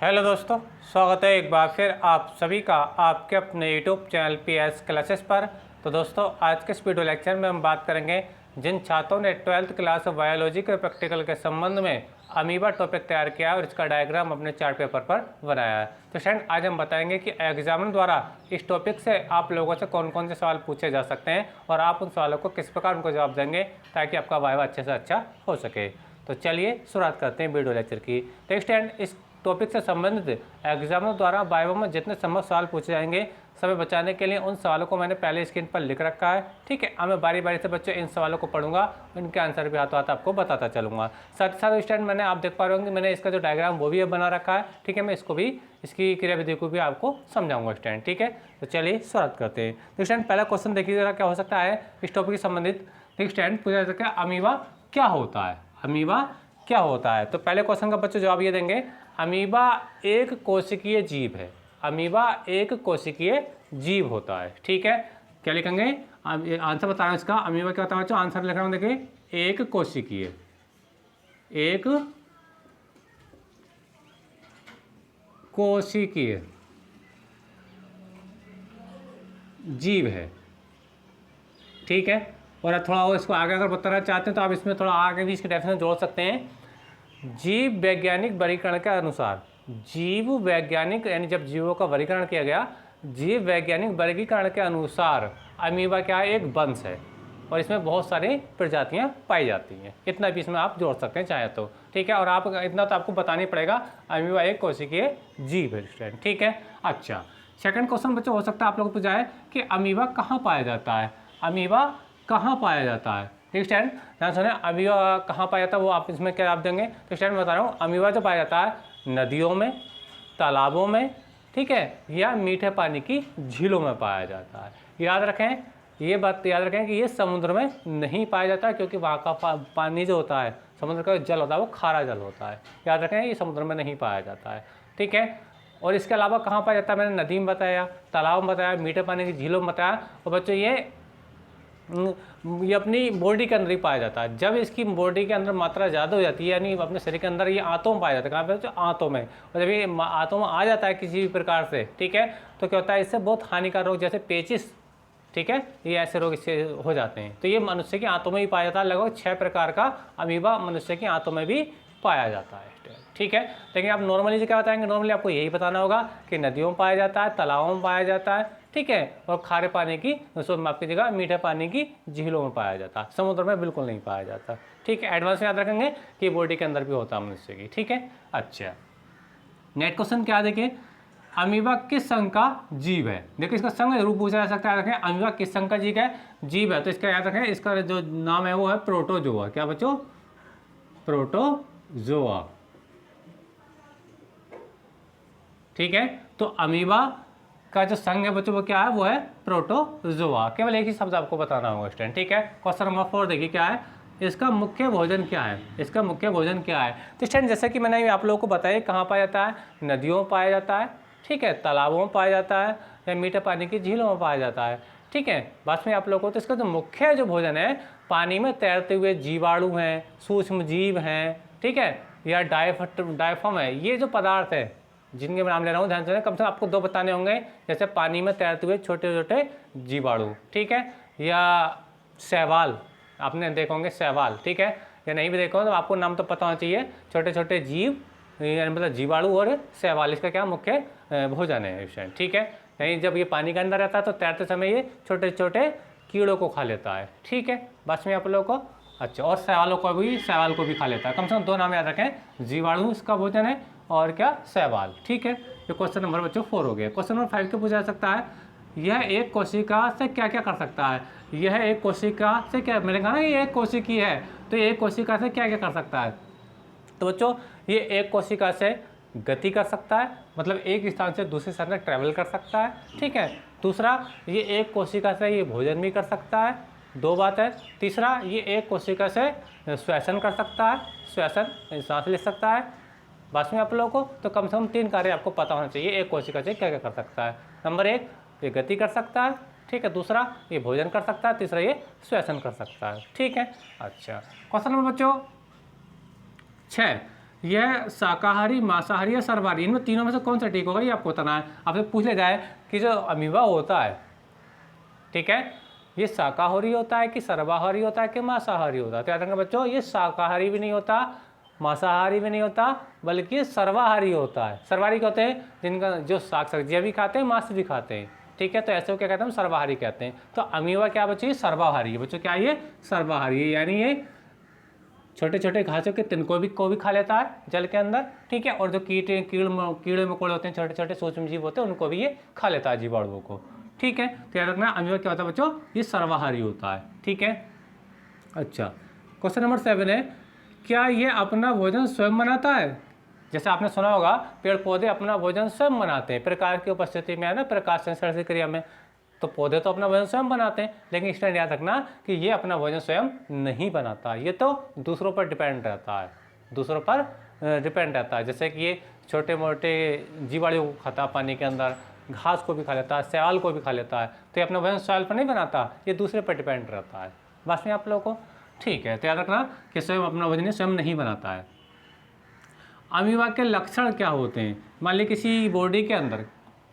Hello दोस्तों, स्वागत है एक बार फिर आप सभी का आपके अपने यूट्यूब चैनल PS क्लासेस पर। तो दोस्तों, आज के इस वीडियो लेक्चर में हम बात करेंगे जिन छात्रों ने 12th क्लास बायोलॉजी के प्रैक्टिकल के संबंध में अमीबा टॉपिक तैयार किया है और इसका डायग्राम अपने चार्ट पेपर पर बनाया है। तो स्टूडेंट, आज हम बताएंगे कि एग्जामिनर द्वारा इस टॉपिक से आप लोगों से कौन कौन से सवाल पूछे जा सकते हैं और आप उन सवालों को किस प्रकार उनको जवाब देंगे ताकि आपका वाइवा अच्छे से अच्छा हो सके। तो चलिए शुरुआत करते हैं वीडियो लेक्चर की। तो स्टूडेंट, इस टॉपिक से संबंधित एग्जामिनर द्वारा वाइवा में जितने संभव सवाल पूछे जाएंगे समय बचाने के लिए उन सवालों को मैंने पहले स्क्रीन पर लिख रखा है। ठीक है, अब मैं बारी बारी से बच्चों इन सवालों को पढ़ूंगा, इनके आंसर भी हाथों हाथ आपको बताता चलूंगा। साथ ही साथ स्टूडेंट, मैंने आप देख पा रहे होंगे मैंने इसका जो डायग्राम वो भी बना रखा है। ठीक है, मैं इसको भी इसकी क्रियाविधि को भी आपको समझाऊंगा स्टूडेंट। ठीक है, तो चलिए शुरुआत करते हैं। तो स्टूडेंट, पहला क्वेश्चन देखिएगा क्या हो सकता है इस टॉपिक से संबंधित। स्टूडेंट पूछा जा सकता है अमीबा क्या होता है, अमीबा क्या होता है। तो पहले क्वेश्चन का बच्चों जवाब ये देंगे, अमीबा एक कोशिकीय जीव है। अमीबा एक कोशिकीय जीव होता है। ठीक है, क्या लिखेंगे, आंसर बता रहा हूँ इसका। अमीबा क्या होता है बच्चों, आंसर लिख रहा हूँ, देखिए एक कोशिकीय, एक कोशिकीय जीव है। ठीक है, और थोड़ा और इसको आगे अगर बताना चाहते हैं तो आप इसमें थोड़ा आगे भी इसके डेफिनेशन जोड़ सकते हैं। जीव वैज्ञानिक वर्गीकरण के अनुसार, जीव वैज्ञानिक यानी जब जीवों का वर्गीकरण किया गया, जीव वैज्ञानिक वर्गीकरण के अनुसार अमीबा क्या है, एक वंश है और इसमें बहुत सारी प्रजातियां पाई जाती हैं। इतना भी इसमें आप जोड़ सकते हैं चाहे तो। ठीक है, और आप इतना तो आपको बताना ही पड़ेगा, अमीबा एक कोशिकीय जीव है स्टूडेंट। ठीक है, अच्छा सेकंड क्वेश्चन बच्चों हो सकता है आप लोगों को पूछा है कि अमीबा कहाँ पाया जाता है, अमीबा कहाँ पाया जाता है। ठीक स्टूडेंट, ध्यान सुने, अमीबा कहाँ पाया जाता है वो आप इसमें क्या जवाब देंगे। तो स्टूडेंट बता रहा हूँ, अमीबा जो पाया जाता है नदियों में, तालाबों में, ठीक है, या मीठे पानी की झीलों में पाया जाता है। याद रखें, ये बात याद रखें कि ये समुद्र में नहीं पाया जाता है क्योंकि वहाँ का पानी जो होता है, समुद्र का जल होता है वो खारा जल होता है। याद रखें, ये समुद्र में नहीं पाया जाता है। ठीक है, और इसके अलावा कहाँ पाया जाता है, मैंने नदी में बताया, तालाब में बताया, मीठे पानी की झीलों में बताया। और बच्चों ये अपनी बॉडी के अंदर ही पाया जाता है। जब इसकी बॉडी के अंदर मात्रा ज़्यादा हो जाती है, यानी अपने शरीर के अंदर ये आंतों में पाया जाता है। कहाँ पे बच्चों, आंतों में। और जब ये आंतों में आ जाता है किसी भी प्रकार से, ठीक है, तो क्या होता है, इससे बहुत हानिकारक रोग जैसे पेचिस, ठीक है, ये ऐसे रोग इससे हो जाते हैं। तो ये मनुष्य की आंतों में ही पाया जाता है। लगभग 6 प्रकार का अमीबा मनुष्य की आंतों में भी पाया जाता है। ठीक है, लेकिन आप नॉर्मली से क्या बताएंगे, नॉर्मली आपको यही बताना होगा कि नदियों में पाया जाता है, तालाबों में पाया जाता है, ठीक है, और खारे पानी की, माफ कीजिएगा, मीठे पानी की झीलों में पाया जाता है, समुद्र में बिल्कुल नहीं पाया जाता। ठीक है, एडवांस में याद रखेंगे कि बॉडी के अंदर भी होता है मनुष्य की। ठीक है, अच्छा नेक्स्ट क्वेश्चन क्या देखिए, अमीबा किस संघ का जीव है। देखिए इसका संघ रूप पूछा जा सकता है। याद रखें, अमीबा किस संघ का जीव है, तो इसका याद रखें, इसका जो नाम है वो है प्रोटोजोआ। क्या बच्चों, प्रोटोजोआ। ठीक है, तो अमीबा का जो संघ है बच्चों वो क्या है, वो है प्रोटोजोआ। केवल एक ही शब्द आपको बताना होगा स्टूडेंट। ठीक है, क्वेश्चन नंबर 4 देखिए क्या है, इसका मुख्य भोजन क्या है, इसका मुख्य भोजन क्या है। तो स्टूडेंट, जैसे कि मैंने आप लोगों को बताया, कहाँ पाया जाता है, नदियों में पाया जाता है, ठीक है, तालाबों में पाया जाता है, या मीठे पानी की झीलों में पाया जाता है। ठीक है, बात में आप लोगों को, तो इसका जो मुख्य जो भोजन है, पानी में तैरते हुए जीवाणु हैं, सूक्ष्म जीव हैं, ठीक है, या डायफॉर्म है, ये जो पदार्थ है जिनके मैं नाम ले रहा हूँ, ध्यान से कम से कम आपको 2 बताने होंगे, जैसे पानी में तैरते हुए छोटे छोटे जीवाणु, ठीक है, या शैवाल, आपने देखे होंगे शैवाल, ठीक है, या नहीं भी देखा हो तो आपको नाम तो पता होना चाहिए, छोटे छोटे जीव, मतलब जीवाणु और शैवाल, इसका क्या मुख्य भोजन है विषय। ठीक है, यानी जब ये पानी के अंदर रहता है तो तैरते समय ये छोटे छोटे कीड़ों को खा लेता है। ठीक है, बस में आप लोगों को, अच्छा, और शैवाल को भी खा लेता है। कम से कम 2 नाम याद रखें, जीवाणु इसका भोजन है और क्या, शैवाल। ठीक है, ये क्वेश्चन नंबर बच्चों 4 हो गया। क्वेश्चन नंबर 5 को पूछा जा सकता है, यह एक कोशिका से क्या क्या कर सकता है। यह एक कोशिका से क्या, मैंने कहा ना ये एक कोशिकी है, तो एक कोशिका से क्या क्या कर सकता है। तो बच्चों, ये एक कोशिका से गति कर सकता है, मतलब एक स्थान से दूसरे स्थान तक ट्रैवल कर सकता है। ठीक है, दूसरा, ये एक कोशिका से ये भोजन भी कर सकता है, 2 बात है। तीसरा, ये एक कोशिका से श्वसन कर सकता है, श्वसन सांस ले सकता है। बस में आप लोगों को तो कम से कम 3 कार्य आपको पता होना चाहिए एक कोशिका से क्या क्या कर सकता है। नंबर 1, ये गति कर सकता है, ठीक है, दूसरा ये भोजन कर सकता है, तीसरा ये श्वसन कर सकता है। ठीक है, अच्छा क्वेश्चन नंबर बच्चों 6, यह शाकाहारी, मांसाहारी या सर्वाहारी, इनमें तीनों में से कौन सा ठीक होगा ये आपको बताना है। आपसे पूछ ले जाए कि जो अमीबा होता है, ठीक है, ये शाकाहारी होता है कि सर्वाहारी होता है कि मांसाहारी होता है। तो याद रखना बच्चों, ये शाकाहारी भी नहीं होता, मांसाहारी भी नहीं होता, बल्कि ये सर्वाहारी होता है। सर्वाहारी क्या होते हैं? जिनका जो साग सब्जियाँ भी खाते हैं, मांस भी खाते हैं, ठीक है। तो ऐसे को क्या कहते हैं? हम सर्वाहारी कहते हैं। तो अमीबा क्या बच्चों? ये सर्वाहारी है बच्चों। क्या ये? सर्वाहारी है, यानी ये छोटे छोटे घासों के तिनकों को भी खा लेता है जल के अंदर, ठीक है। और जो कीड़े मकोड़े होते हैं, छोटे छोटे सूक्ष्म जीव होते हैं, उनको भी ये खा लेता है, जीवाणुओं को, ठीक है। तो याद रखना अमीबा क्या होता है बच्चों? ये सर्वाहारी होता है, ठीक है। अच्छा, क्वेश्चन नंबर 7 है, क्या ये अपना भोजन स्वयं बनाता है? जैसे आपने सुना होगा पेड़ पौधे अपना भोजन स्वयं बनाते हैं, प्रकाश की उपस्थिति में, है ना, प्रकाश संश्लेषण की क्रिया में। तो पौधे तो अपना भोजन स्वयं बनाते हैं, लेकिन स्टूडेंट याद रखना कि ये अपना भोजन स्वयं नहीं बनाता, ये तो दूसरों पर डिपेंड रहता है, दूसरों पर डिपेंड रहता है। जैसे कि ये छोटे मोटे जीवाणुओं को खाता है, पानी के अंदर घास को भी खा लेता है, शैवाल को भी खा लेता है। तो ये अपना भोजन स्वयं पर नहीं बनाता, ये दूसरे पर डिपेंड रहता है। बात में आप लोगों को ठीक है। तो याद रखना कि स्वयं अपना भोजन स्वयं नहीं बनाता है। अमीबा के लक्षण क्या होते हैं? मान ली किसी बॉडी के अंदर,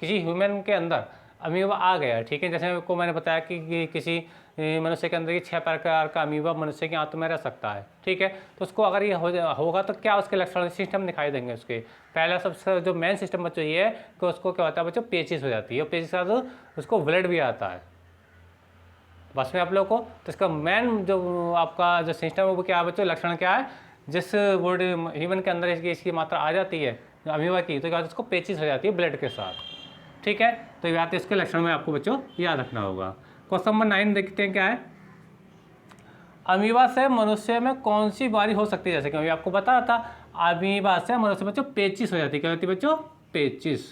किसी ह्यूमन के अंदर अमीबा आ गया, ठीक है। जैसे को मैंने बताया कि किसी मनुष्य के अंदर ये 6 प्रकार का अमीबा मनुष्य के आंतों में रह सकता है, ठीक है। तो उसको अगर ये होगा तो क्या उसके लक्षण सिस्टम दिखाई देंगे उसके। पहला सबसे जो मेन सिस्टम बच्चों ये है कि उसको क्या होता है बच्चों? पेचिस हो जाती है, और पेचिस का तो उसको ब्लड भी आता है। बस में आप लोग को तो इसका मेन जो आपका जो सिस्टम है वो क्या है बच्चों? लक्षण क्या है? जिस बॉडी ह्यूमन के अंदर इसकी मात्रा आ जाती है अमीबा की, तो क्या होता है? उसको पेचिस हो जाती है ब्लड के साथ, ठीक है। तो ये बात इसके लक्षण में आपको बच्चों याद रखना होगा। क्वेश्चन नंबर 9 देखते हैं क्या है। अमीबा से मनुष्य में कौन सी बीमारी हो सकती है? जैसे कि अभी आपको बता रहा था, अमीबा से मनुष्य बच्चों पेचिस हो जाती है। क्या होती है बच्चों? पेचिस,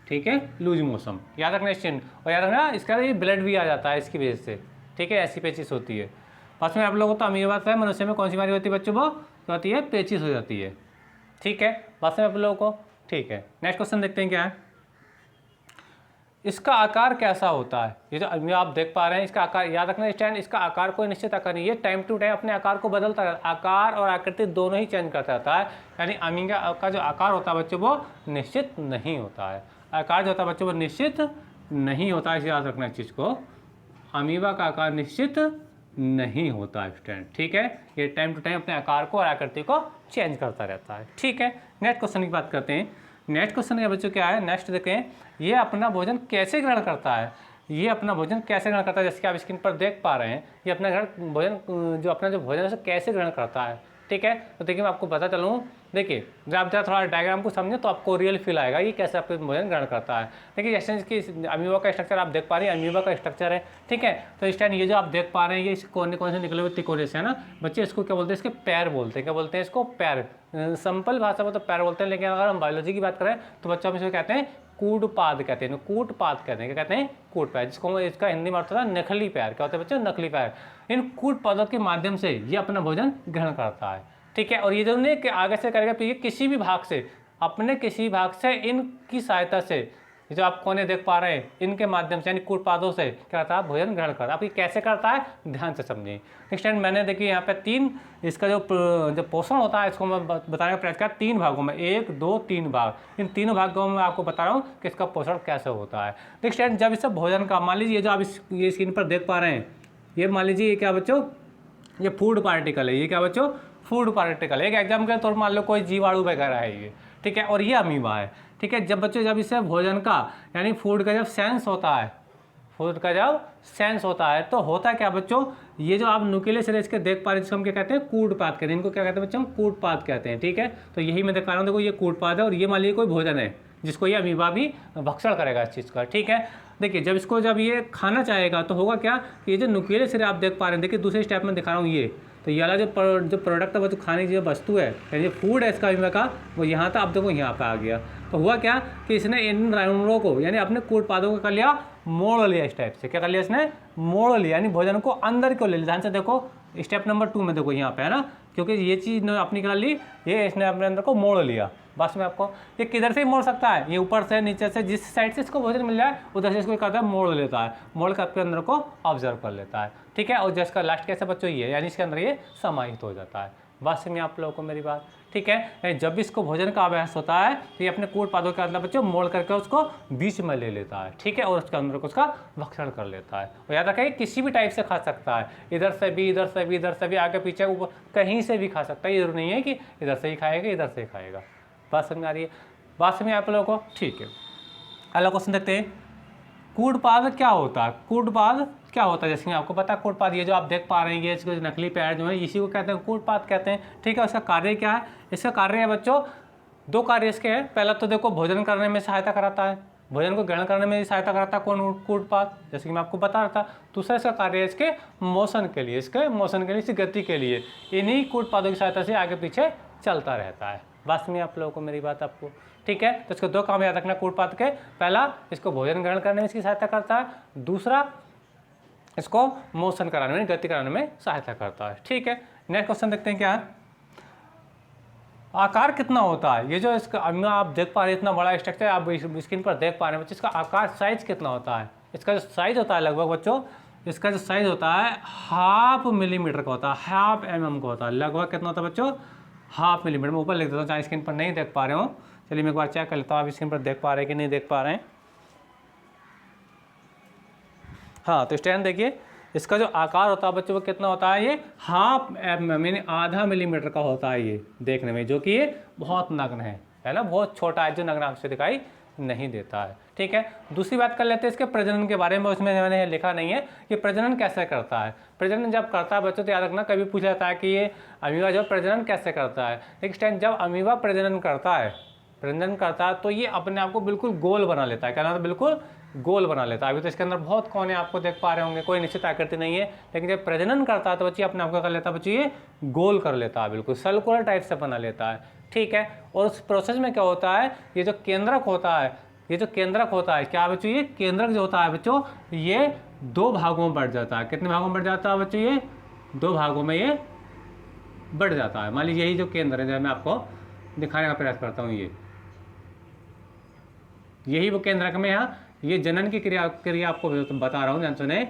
ठीक है, लूज मोशन, याद रखना स्टूडेंट। और याद रखना इसका ये ब्लड भी आ जाता है इसकी वजह से, ठीक है, ऐसी पेचिस होती है। पास में आप लोगों को तो अमीबा से मनुष्य में कौन सी बीमारी होती है बच्चों? वो क्या होती है? पेचिस हो जाती है, ठीक है। पास में आप लोगों को ठीक है। नेक्स्ट क्वेश्चन देखते हैं क्या है। इसका आकार कैसा होता है? ये जो अमीबा आप देख पा रहे हैं, इसका आकार याद रखना स्टूडेंट, इसका आकार कोई निश्चित आकार नहीं है, टाइम टू टाइम अपने आकार को बदलता रहता है, आकार और आकृति दोनों ही चेंज करता रहता है। यानी अमीबा का जो आकार होता है बच्चों वो निश्चित नहीं होता है, आकार जो होता है बच्चों वो निश्चित नहीं होता है, इसे याद रखना इस चीज़ को। अमीबा का आकार निश्चित नहीं होता है स्टूडेंट, ठीक है। ये टाइम टू टाइम अपने आकार को और आकृति को चेंज करता रहता है, ठीक है। नेक्स्ट क्वेश्चन की बात करते हैं। नेक्स्ट क्वेश्चन का बच्चों क्या है? नेक्स्ट देखें, ये अपना भोजन कैसे ग्रहण करता है? ये अपना भोजन कैसे ग्रहण करता है? जैसे कि आप स्क्रीन पर देख पा रहे हैं, ये अपना भोजन जो भोजन है उसे कैसे ग्रहण करता है, ठीक है। तो देखिए मैं आपको बता चलूँ, देखिए जब आप थोड़ा डायग्राम को समझें तो आपको रियल फील आएगा ये कैसे आपके भोजन ग्रहण करता है। देखिए जैसे इसकी अमीबा का स्ट्रक्चर आप देख पा रहे हैं, अमीबा का स्ट्रक्चर है, ठीक है। तो इस टाइम ये जो आप देख पा रहे हैं ये कोने कोने से निकले हुए तिकोने से है ना बच्चे, इसको क्या बोलते हैं? इसके पैर बोलते हैं। क्या बोलते हैं इसको? पैर। सिंपल भाषा में तो पैर बोलते हैं, लेकिन अगर हम बायोलॉजी की बात करें तो बच्चों हम इसे कहते हैं कूटपाद कहते हैं, कूटपाद कहते हैं। क्या कहते हैं? कूटपाद, जिसको इसका हिंदी में अर्थ होता है नकली पैर। क्या होता है बच्चों? नकली पैर। इन कूटपादों के माध्यम से ये अपना भोजन ग्रहण करता है, ठीक है। और ये जो नहीं कि आगे से करेगा तो ये किसी भी भाग से, अपने किसी भाग से इनकी सहायता से, ये जो आप कोने देख पा रहे हैं इनके माध्यम से यानी कूटपादों से क्या करता है? भोजन ग्रहण करता है। आप ये कैसे करता है ध्यान से समझिए। नेक्स्ट टाइम मैंने देखिए यहाँ पे 3 इसका जो पोषण होता है इसको मैं बताने का प्रयास किया 3 भागों में, 1 2 3 भाग। इन तीनों भागों में आपको बता रहा हूँ कि इसका पोषण कैसे होता है। नेक्स्ट टाइम जब इस भोजन का मान लीजिए जो आप ये स्क्रीन पर देख पा रहे हैं, ये मान लीजिए ये क्या बच्चों? ये फूड पार्टिकल है। ये क्या बच्चों? Food particle. एक एग्जाम के तौर पर मान लो कोई जीवाणु वगैरह है ये, ठीक है, और ये अमीबा है, ठीक है। जब बच्चों जब इसे भोजन का यानी फूड का जब सेंस होता है, फूड का जब सेंस होता है तो होता क्या बच्चों? ये जो आप नुकीले सिरे इसके देख पा रहे हैं जिसको हम क्या कहते हैं? कूटपाद कहते हैं। इनको क्या कहते हैं बच्चों? हम कूटपाद कहते हैं, ठीक है। तो यही मैं दिखा रहा हूँ, देखो ये कूटपाद है और ये मान लीजिए कोई भोजन है जिसको ये अमीबा भी भक्षण करेगा इस चीज़ का, ठीक है। देखिए जब ये खाना चाहेगा तो होगा क्या? ये जो नुकीले सिरे आप देख पा रहे हैं, देखिए दूसरे स्टेप में दिखा रहा हूँ ये, तो ये वाला जो प्रोडक्ट है वो जो खाने की जो वस्तु है यानी फूड है इसका अमीबा का, वो यहाँ था, अब देखो यहाँ पे आ गया। तो हुआ क्या कि इसने इन राउंडों को यानी अपने कूटपादों को कर लिया, मोड़ लिया इस टाइप से। क्या कर लिया इसने? मोड़ लिया, यानी भोजन को अंदर क्यों ले लिया? ध्यान से देखो स्टेप नंबर 2 में देखो यहाँ पे है ना, क्योंकि ये चीज़ अपनी कर ली, ये इसने अपने अंदर को मोड़ लिया। बस में आपको ये किधर से ही मोड़ सकता है? ये ऊपर से नीचे से जिस साइड से इसको भोजन मिल जाए उधर से इसको करता है मोड़ लेता है, मोड़ कर अपने अंदर को ऑब्जर्व कर लेता है, ठीक है। और जिसका लास्ट कैसे बच्चों ये यानी इसके अंदर ये समाहित हो जाता है। बात समझिए आप लोगों को मेरी बात, ठीक है। जब भी इसको भोजन का अभ्यास होता है तो ये अपने कूट पादों का मतलब बच्चों मोड़ करके उसको बीच में ले लेता है, ठीक है, और उसके अंदर को उसका भक्षण कर लेता है। और याद रखिए किसी भी टाइप से खा सकता है, इधर से भी, इधर से भी, इधर से भी, आगे पीछे ऊपर कहीं से भी खा सकता है। ये जरूरी नहीं है कि इधर से ही खाएगा, इधर से ही खाएगा। बात समझ आ रही है? बात समझ आप लोगों को, ठीक है। अगला क्वेश्चन देखते हैं, कूटपाद क्या होता है? कूटपाद क्या होता है? जैसे कि आपको पता है कूटपाद, ये जो आप देख पा रहे हैं, ये इसके नकली पैर जो है इसी को कहते हैं कूटपाद कहते हैं, ठीक है। उसका कार्य क्या है? इसका कार्य है बच्चों, दो कार्य इसके हैं। पहला तो देखो भोजन करने में सहायता कराता है, भोजन को ग्रहण करने में सहायता कराता है कौन? कूटपाद, जैसे कि मैं आपको बता रहा था। दूसरा इसका कार्य है इसके मोशन के लिए, इसके मोशन के लिए, इसकी गति के लिए। इन्हीं कूटपादों की सहायता से आगे पीछे चलता रहता है। बात में आप लोगों को मेरी बात आपको, ठीक है। तो इसको दो काम याद रखना कूटपाद के, पहला इसको भोजन ग्रहण करने में इसकी सहायता करता है, दूसरा इसको मोशन कराने में, गति कराने में सहायता करता है, ठीक है। नेक्स्ट क्वेश्चन देखते हैं क्या है, आकार कितना होता है? ये जो इसका आप देख पा रहे हैं इतना बड़ा स्ट्रक्चर आप स्क्रीन पर देख पा रहे हैं बच्चों, इसका आकार साइज कितना होता है? इसका जो साइज होता है लगभग बच्चों, इसका जो साइज होता है 0.5 मिलीमीटर का होता है, 0.5 mm का होता है। लगभग कितना होता है बच्चों? 0.5 मिलीमीटर। मैं ऊपर लिख देता हूँ, चाहे स्क्रीन पर नहीं देख पा रहे हो। चलिए मैं एक बार चेक कर लेता हूँ आप स्क्रीन पर देख पा रहे हैं कि नहीं देख पा रहे हैं। हाँ, तो स्टैंड देखिए, इसका जो आकार होता है बच्चों वो कितना होता है? ये 0.5 mm आधा मिलीमीटर का होता है ये देखने में, जो कि ये बहुत नग्न है ना, बहुत छोटा है, जो नग्न आंख से दिखाई नहीं देता है, ठीक है। दूसरी बात कर लेते हैं इसके प्रजनन के बारे में। उसमें मैंने लिखा नहीं है कि प्रजनन कैसे करता है। प्रजनन जब करता है बच्चों तो याद रखना, कभी पूछा जाता है कि ये अमीबा जो प्रजनन कैसे करता है। नेक्स्ट टाइम जब अमीबा प्रजनन करता है तो ये अपने आप को बिल्कुल गोल बना लेता है। क्या नाम है? बिल्कुल गोल बना लेता है। अभी तो इसके अंदर बहुत कोने आपको देख पा रहे होंगे, कोई निश्चित आकृति नहीं है, लेकिन जब प्रजनन करता है तो बच्चे अपने आप को कर लेता है, बच्चे ये गोल कर लेता है, बिल्कुल सर्कुलर टाइप से बना लेता है, ठीक है। और उस प्रोसेस में क्या होता है, ये जो केंद्रक होता है, क्या बच्चों? ये केंद्रक जो होता है बच्चों, ये 2 भागों में बढ़ जाता है। कितने भागों में बढ़ जाता है बच्चों? ये 2 भागों में ये बढ़ जाता है। मान लीजिए यही जो केंद्र है, जो मैं आपको दिखाने का प्रयास करता हूँ, यही वो केंद्रक में है। ये जनन की क्रिया आपको बता रहा हूँ, ध्यान सुने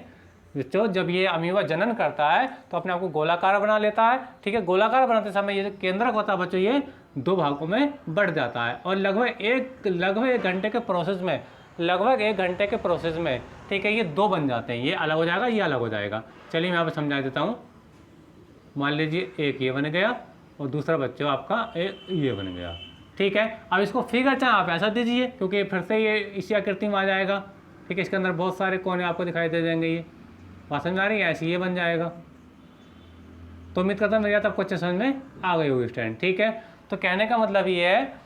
बच्चों। जब ये अमीबा जनन करता है तो अपने आप को गोलाकार बना लेता है, ठीक है। गोलाकार बनाते समय ये जो केंद्रक होता है बच्चों, ये 2 भागों में बढ़ जाता है। और लगभग एक घंटे के प्रोसेस में, ठीक है, ये 2 बन जाते हैं। ये अलग हो जाएगा, ये अलग हो जाएगा। चलिए मैं आपको समझा देता हूँ। मान लीजिए एक ये बन गया और दूसरा बच्चों आपका एक ये बन गया, ठीक है। अब इसको फिगर चाहे आप ऐसा दीजिए, क्योंकि फिर से ये इसी आकृति में आ जाएगा, ठीक है। इसके अंदर बहुत सारे कोने आपको दिखाई दे देंगे। ये बात समझ आ रही है? ऐसे ये बन जाएगा। तो उम्मीद करता हूँ मेरी बात आपको अच्छे समझ में आ गई होगी स्टूडेंट, ठीक है। तो कहने का मतलब ये है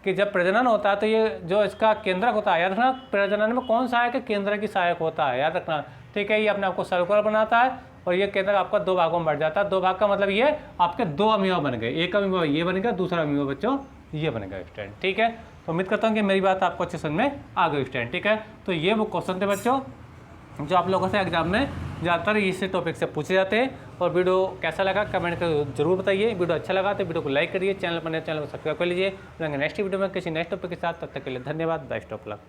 कि जब प्रजनन होता है तो ये जो इसका केंद्रक होता है, याद रखना प्रजनन में कौन सहायक है? केंद्रक की सहायक होता है, याद रखना, ठीक है। ये अपने आपको सर्कुलर बनाता है और ये केंद्रक आपका 2 भागों में बढ़ जाता है। 2 भाग का मतलब ये आपके 2 अमीबा बन गए, एक अमीबा ये बन गया, दूसरा अमीबा बच्चों ये बनेगा स्टूडेंट, ठीक है। तो उम्मीद करता हूँ कि मेरी बात आपको अच्छे समझ में आ गई स्टूडेंट, ठीक है। तो ये वो क्वेश्चन थे बच्चों जो आप लोगों से एग्जाम में ज़्यादातर इसी टॉपिक से पूछे जाते हैं। और वीडियो कैसा लगा कमेंट कर जरूर बताइए। वीडियो अच्छा लगा तो वीडियो को लाइक करिए, चैनल को सब्सक्राइब कर लीजिए। नेक्स्ट वीडियो में किसी नेक्स्ट टॉपिक के साथ, तब तक के लिए धन्यवाद। Best of luck.